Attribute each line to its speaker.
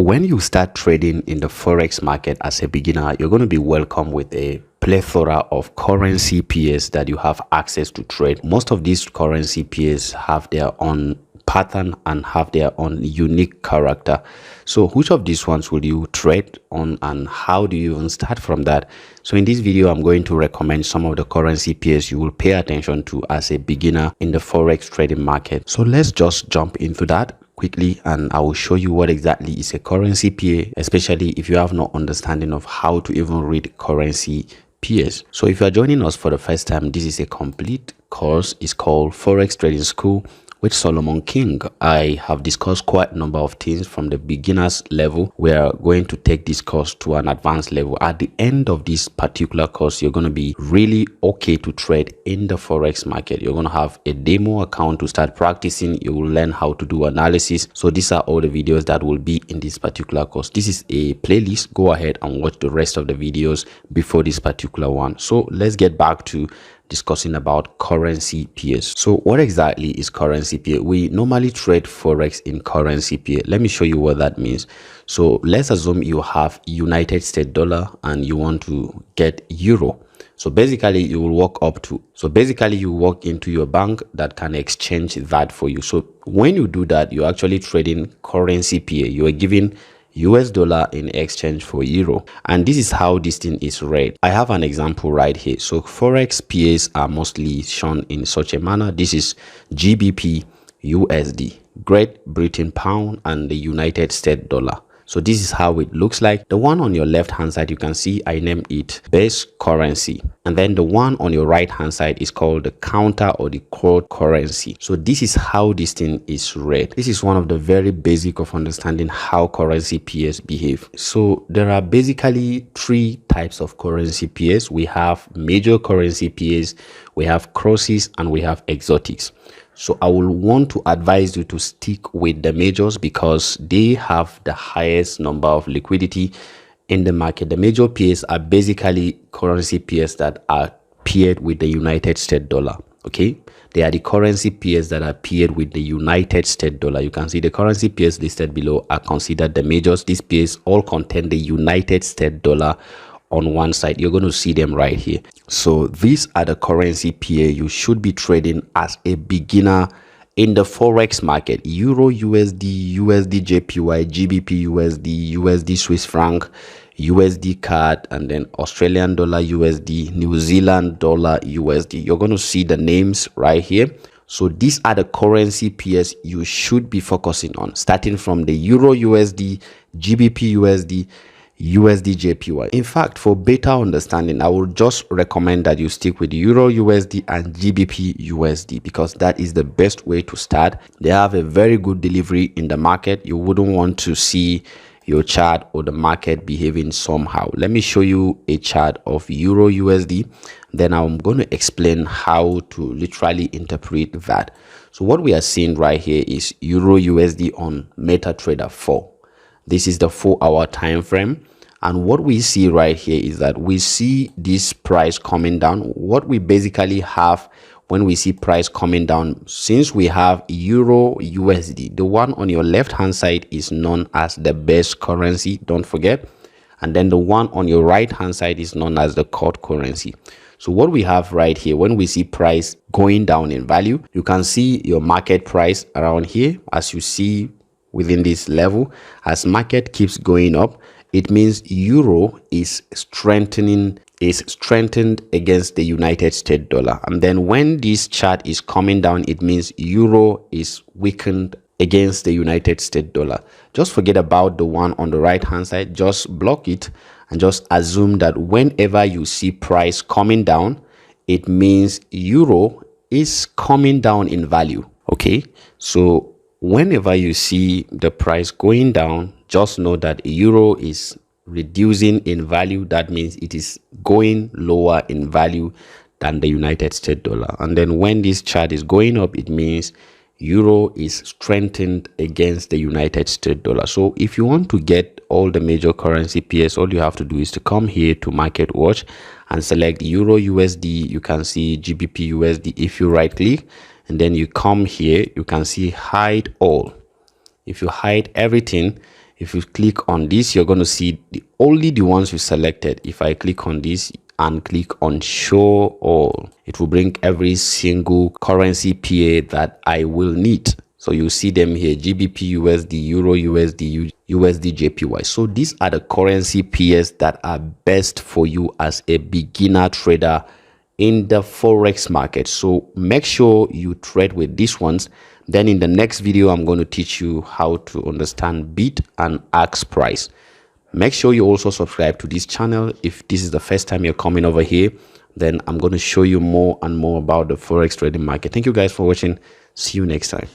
Speaker 1: when you start trading in the Forex market as a beginner, you're going to be welcomed with a plethora of currency pairs that you have access to trade. Most of these currency pairs have their own pattern and have their own unique character. So which of these ones will you trade on, and how do you even start from that? So in this video, I'm going to recommend some of the currency pairs you will pay attention to as a beginner in the Forex trading market. So let's just jump into that quickly, and I will show you what exactly is a currency pair, especially if you have no understanding of how to even read currency pairs. So if you are joining us for the first time, this is a complete course. It's called Forex Trading School with Solomon King. I have discussed quite a number of things from the beginners level. We are going to take this course to an advanced level. At the end of this particular course, you're going to be really okay to trade in the Forex market. You're going to have a demo account to start practicing. You will learn how to do analysis. So these are all the videos that will be in this particular course. This is a playlist. Go ahead and watch the rest of the videos before this particular one. So let's get back to discussing about currency pairs. So what exactly is currency pair? We normally trade Forex in currency pair. Let me show you what that means. So let's assume you have United States dollar and you want to get euro. So basically you will walk into your bank that can exchange that for you. So when you do that, you're actually trading currency pair. You are giving US dollar in exchange for euro, and this is how this thing is read. I have an example right here. So Forex pairs are mostly shown in such a manner. This is GBP USD, Great Britain pound, and the United States dollar. So this is how it looks like. The one on your left hand side, you can see I named it base currency, and then the one on your right hand side is called the counter or the quote currency. So this is how this thing is read. This is one of the very basic of understanding how currency pairs behave. So there are basically three types of currency pairs. We have major currency pairs, we have crosses, and we have exotics. So I will want to advise you to stick with the majors because they have the highest number of liquidity in the market. The major pairs are basically currency pairs that are paired with the United States dollar. Okay, they are the currency pairs that are paired with the United States dollar. You can see the currency pairs listed below are considered the majors. These pairs all contain the United States dollar on one side. You're going to see them right here. So these are the currency pair you should be trading as a beginner in the Forex market: Euro USD, USD JPY, GBP USD, USD Swiss franc, USD CAD, and then Australian dollar USD, New Zealand dollar USD. You're going to see the names right here. So these are the currency pairs you should be focusing on, starting from the Euro USD, GBP USD, USD JPY. In fact, for better understanding, I would just recommend that you stick with Euro USD and GBP USD because that is the best way to start. They have a very good delivery in the market. You wouldn't want to see your chart or the market behaving somehow. Let me show you a chart of Euro USD. Then I'm going to explain how to literally interpret that. So what we are seeing right here is Euro USD on MetaTrader 4. This is the 4-hour time frame, and what we see right here is that we see this price coming down. What we basically have when we see price coming down, since we have Euro USD, the one on your left hand side is known as the best currency, don't forget, and then the one on your right hand side is known as the quote currency. So what we have right here, when we see price going down in value, you can see your market price around here. As you see within this level, as market keeps going up, it means euro is strengthened against the United States dollar. And then when this chart is coming down, it means euro is weakened against the United States dollar. Just forget about the one on the right hand side. Just block it and just assume that whenever you see price coming down, it means euro is coming down in value. Okay, so whenever you see the price going down, just know that euro is reducing in value. That means it is going lower in value than the United States dollar. And then when this chart is going up, it means euro is strengthened against the United States dollar. So if you want to get all the major currency pairs, all you have to do is to come here to Market Watch and select Euro USD. You can see GBP USD. If you right click and then you come here, you can see hide all. If you hide everything, If you click on this, you're going to see only the ones you selected. If I click on this and click on show all, it will bring every single currency pair that I will need. So you see them here: GBP, USD, Euro, USD, USD, JPY. So these are the currency pairs that are best for you as a beginner trader in the Forex market. So make sure you trade with these ones. Then in the next video, I'm going to teach you how to understand bid and ask price. Make sure you also subscribe to this channel. If this is the first time you're coming over here, then I'm going to show you more and more about the Forex trading market. Thank you guys for watching. See you next time.